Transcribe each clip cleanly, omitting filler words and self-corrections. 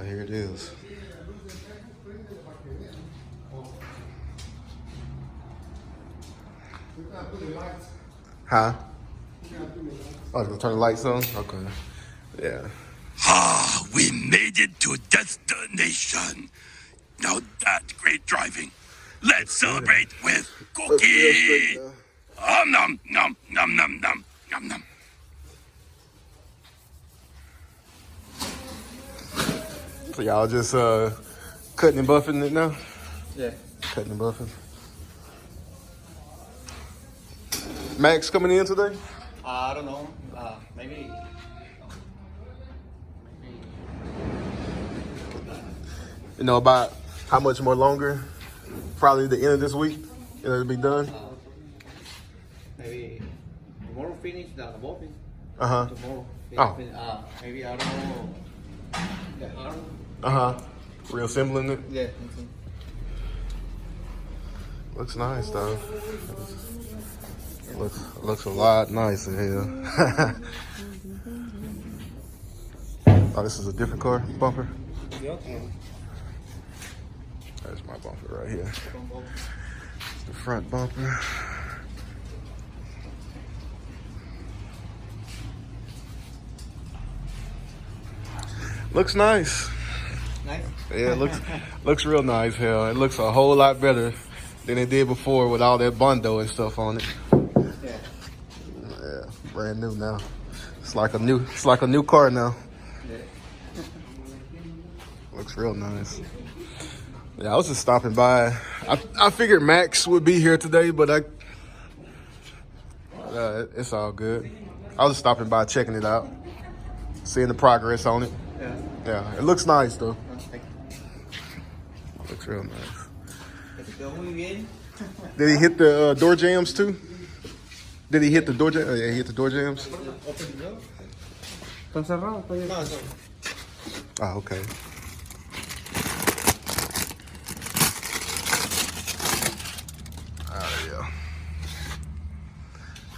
here it is. Huh? Oh, gonna turn the lights on? Okay. Yeah. Ah, we made it to destination. Now that's great driving. Let's celebrate with cookie. Nom nom nom nom nom nom nom. So y'all just cutting and buffing it now? Yeah. Cutting and buffing. Max coming in today? I don't know. Maybe. You know about how much more longer? Probably the end of this week. It'll be done. Maybe tomorrow finish the buffing. Uh-huh. Tomorrow. Oh. Maybe I don't know. The arm. Uh-huh. Reassembling it. Yeah. Looks nice though. Looks a lot nicer here. Oh, this is a different car bumper? Yep. There's my bumper right here. The front bumper. Looks nice. Nice. Yeah, it looks real nice. Hell, it looks a whole lot better than it did before with all that Bondo and stuff on it. Yeah. Yeah, brand new now. It's like a new car now. Yeah. Looks real nice. Yeah, I was just stopping by. I figured Max would be here today, but it's all good. I was just stopping by, checking it out, seeing the progress on it. Yeah. Yeah, it looks nice though. Okay. Looks real nice. Muy bien. Did he hit the door jams too? Did he hit the door jams? Yeah, he hit the door jams. ¿Están cerrados? Ah, okay. Oh yeah.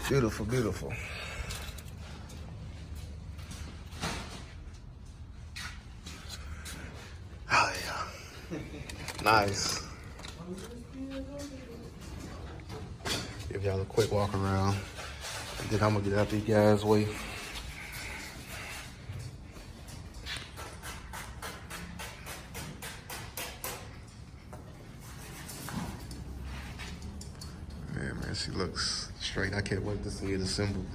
Beautiful, beautiful. Oh yeah. Nice. Give y'all a quick walk around. And then I'm gonna get out these guys' way. Man, she looks straight. I can't wait to see it assembled.